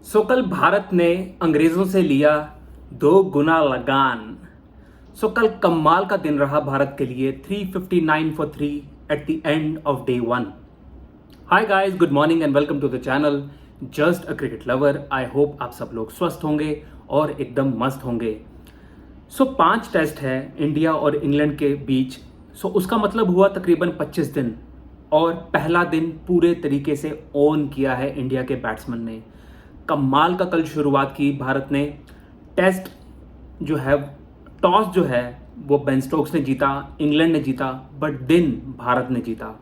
कल भारत ने अंग्रेजों से लिया 2 गुना लगान। कल कमाल का दिन रहा भारत के लिए। 359 for 3 at the end of day 1। Hi guys, good morning and welcome to the channel just a cricket lover. I hope आप सब लोग स्वस्थ होंगे और एकदम मस्त होंगे। 5 टेस्ट है इंडिया और इंग्लैंड के बीच। उसका मतलब हुआ तकरीबन 25 दिन, और पहला दिन पूरे तरीके से ऑन किया है इंडिया के बैट्समैन ने। कमाल का कल शुरुआत की भारत ने। टेस्ट जो है, टॉस जो है वो बेन स्टोक्स ने जीता, इंग्लैंड ने जीता, बट दिन भारत ने जीता।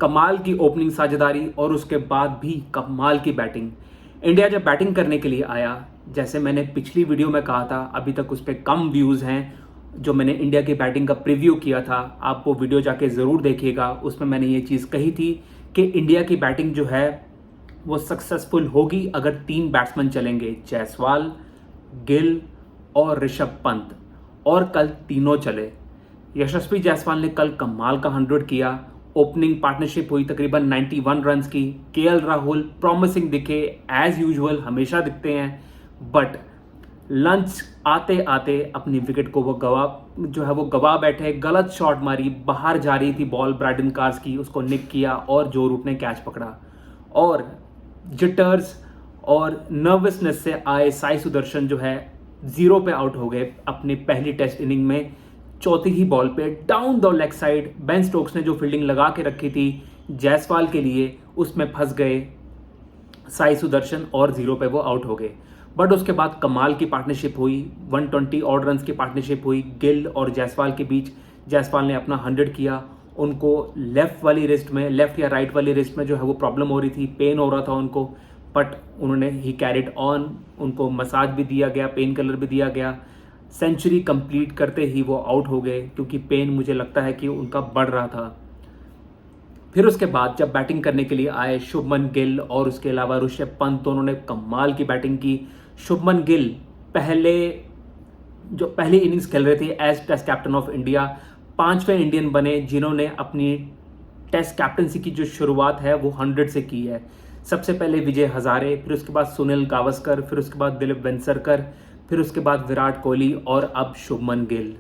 कमाल की ओपनिंग साझेदारी और उसके बाद भी कमाल की बैटिंग। इंडिया जब बैटिंग करने के लिए आया, जैसे मैंने पिछली वीडियो में कहा था, अभी तक उस पर कम व्यूज़ हैं, जो मैंने इंडिया की बैटिंग का प्रीव्यू किया था, आप वो वीडियो जाके ज़रूर देखिएगा। उसमें मैंने ये चीज़ कही थी कि इंडिया की बैटिंग जो है वो सक्सेसफुल होगी अगर 3 बैट्समैन चलेंगे, जायसवाल, गिल और ऋषभ पंत, और कल तीनों चले। यशस्वी जायसवाल ने कल कमाल का 100 किया। ओपनिंग पार्टनरशिप हुई तकरीबन 91 रन्स की। केएल राहुल प्रॉमिसिंग दिखे, एज यूजुअल हमेशा दिखते हैं, बट लंच आते आते अपनी विकेट को वो गवा बैठे। गलत शॉट मारी, बाहर जा रही थी बॉल ब्राइडन कार्स की, उसको निक किया और जो रूट ने कैच पकड़ा। और जिटर्स और नर्वसनेस से आए साई सुदर्शन जो है 0 पे आउट हो गए अपनी पहली टेस्ट इनिंग में। चौथी ही बॉल पे down the leg side Ben Stokes ने जो फील्डिंग लगा के रखी थी जायसवाल के लिए, उसमें फंस गए साई सुदर्शन और 0 पे वो आउट हो गए। बट उसके बाद कमाल की पार्टनरशिप हुई, 120 ऑड रन की पार्टनरशिप हुई गिल और जायसवाल के बीच। जायसवाल ने अपना 100 किया। उनको लेफ्ट वाली रिस्ट में, लेफ्ट या राइट वाली रिस्ट में जो है वो प्रॉब्लम हो रही थी, पेन हो रहा था उनको, बट उन्होंने ही कैरिड ऑन। उनको मसाज भी दिया गया, पेन किलर भी दिया गया। सेंचुरी कंप्लीट करते ही वो आउट हो गए, क्योंकि पेन मुझे लगता है कि उनका बढ़ रहा था। फिर उसके बाद जब बैटिंग करने के लिए आए शुभमन गिल और उसके अलावा ऋषभ पंत, तो उन्होंने कमाल की बैटिंग की। शुभमन गिल पहली इनिंग्स खेल रहे थे as test captain of India. 5वें इंडियन बने जिन्होंने अपनी टेस्ट कैप्टनसी की जो शुरुआत है वो 100 से की है। सबसे पहले विजय हजारे, फिर उसके बाद सुनील गावस्कर, फिर उसके बाद दिलीप वेंसरकर, फिर उसके बाद विराट कोहली और अब शुभमन गिल।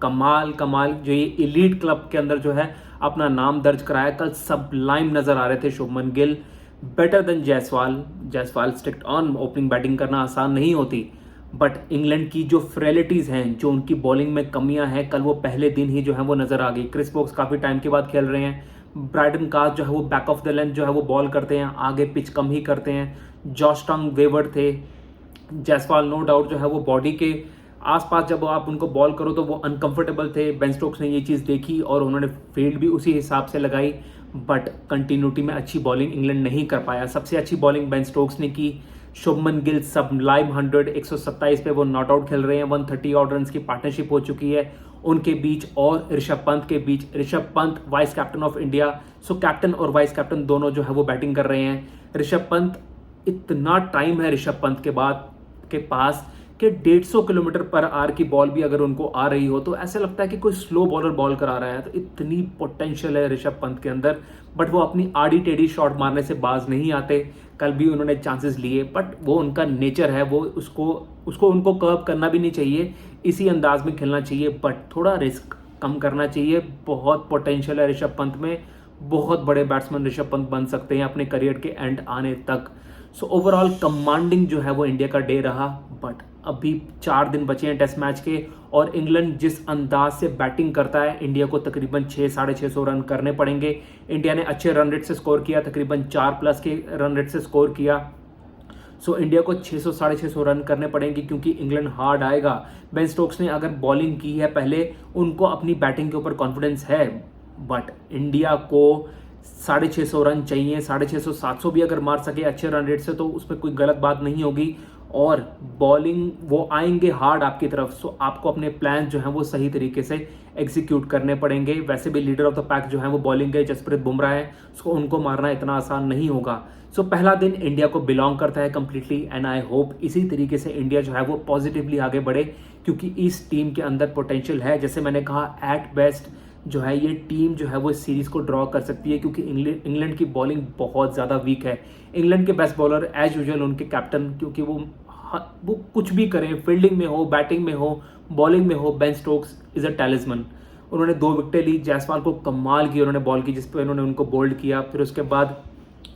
कमाल जो ये एलीट क्लब के अंदर जो है अपना नाम दर्ज कराया। कल सब लाइम नजर आ रहे थे Shubman Gill, better than Jaiswal strict on. Opening batting करना आसान नहीं होती, बट इंग्लैंड की जो फ्रेलिटीज़ हैं, जो उनकी बॉलिंग में कमियां हैं, कल वो पहले दिन ही जो है वो नज़र आ गई। क्रिस वोक्स काफ़ी टाइम के बाद खेल रहे हैं। ब्राइडन कार्स जो है वो बैक ऑफ द लेंथ जो है वो बॉल करते हैं, आगे पिच कम ही करते हैं। जॉश टंग वेवर्ड थे। जायसवाल नो डाउट जो है वो बॉडी के आसपास जब आप उनको बॉल करो तो वो अनकंफर्टेबल थे। बेन स्टोक्स ने ये चीज़ देखी और उन्होंने फील्ड भी उसी हिसाब से लगाई, बट कंटिन्यूटी में अच्छी बॉलिंग इंग्लैंड नहीं कर पाया। सबसे अच्छी बॉलिंग बेन स्टोक्स ने की। शुभमन गिल सब लाइव 100, 127 पे वो नॉट आउट खेल रहे हैं। 130 ऑड रन की पार्टनरशिप हो चुकी है उनके बीच और ऋषभ पंत के बीच। Rishabh Pant vice captain of India, captain और वाइस कैप्टन दोनों जो है वो बैटिंग कर रहे हैं। ऋषभ पंत, इतना टाइम है ऋषभ पंत के पास कि 150 किलोमीटर पर आवर की बॉल भी अगर उनको आ रही हो तो ऐसे लगता है कि कोई स्लो बॉलर बॉल करा रहा है। तो इतनी पोटेंशियल है ऋषभ पंत के अंदर, बट वो अपनी आड़ी टेढ़ी शॉट मारने से बाज नहीं आते। कल भी उन्होंने चांसेस लिए, बट वो उनका नेचर है, वो उनको कर्व करना भी नहीं चाहिए, इसी अंदाज में खेलना चाहिए, बट थोड़ा रिस्क कम करना चाहिए। बहुत पोटेंशियल है ऋषभ पंत में, बहुत बड़े बैट्समैन ऋषभ पंत बन सकते हैं अपने करियर के एंड आने तक। ओवरऑल कमांडिंग जो है वो इंडिया का डे रहा, बट अभी 4 दिन बचे हैं टेस्ट मैच के, और इंग्लैंड जिस अंदाज से बैटिंग करता है, इंडिया को तकरीबन 600-650 रन करने पड़ेंगे। इंडिया ने अच्छे रन रेट से स्कोर किया, तकरीबन 4+ के रन रेट से स्कोर किया। इंडिया को 600-650 रन करने पड़ेंगे, क्योंकि इंग्लैंड हार्ड आएगा। बेन स्टोक्स ने अगर बॉलिंग की है पहले, उनको अपनी बैटिंग के ऊपर कॉन्फिडेंस है, बट इंडिया को 650 रन चाहिए। 650-700 भी अगर मार सके अच्छे रन रेट से तो उसमें कोई गलत बात नहीं होगी। और बॉलिंग वो आएंगे हार्ड आपकी तरफ, सो आपको अपने प्लान जो हैं वो सही तरीके से एग्जीक्यूट करने पड़ेंगे। वैसे भी लीडर ऑफ द पैक जो है वो बॉलिंग के जसप्रीत बुमराह है, सो उनको मारना इतना आसान नहीं होगा। पहला दिन इंडिया को बिलोंग करता है कम्प्लीटली, एंड आई होप इसी तरीके से इंडिया जो है वो पॉजिटिवली आगे बढ़े, क्योंकि इस टीम के अंदर पोटेंशियल है। जैसे मैंने कहा, एट बेस्ट जो है ये टीम जो है वो इस सीरीज़ को ड्रॉ कर सकती है, क्योंकि इंग्लैंड की बॉलिंग बहुत ज़्यादा वीक है। इंग्लैंड के बेस्ट बॉलर एज यूजुअल उनके कैप्टन, क्योंकि वो कुछ भी करें, फील्डिंग में हो, बैटिंग में हो, बॉलिंग में हो, बेन स्टोक्स इज़ अ टैलिस्मैन। उन्होंने 2 विकेटें ली, जायसवाल को कमाल की उन्होंने बॉल की जिस पर उन्होंने उनको बोल्ड किया। फिर उसके बाद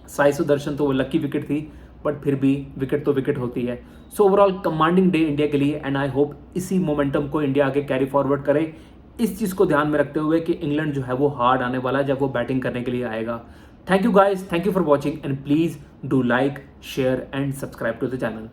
साई सुदर्शन तो वो लकी विकेट थी, बट फिर भी विकेट तो विकेट होती है। So overall commanding day India के लिए, एंड आई होप इसी मोमेंटम को इंडिया आगे कैरी फॉरवर्ड करे, इस चीज़ को ध्यान में रखते हुए कि इंग्लैंड जो है वो हार्ड आने वाला है जब वो बैटिंग करने के लिए आएगा। Thank you guys, thank you for watching, and please do like, share and subscribe to the channel.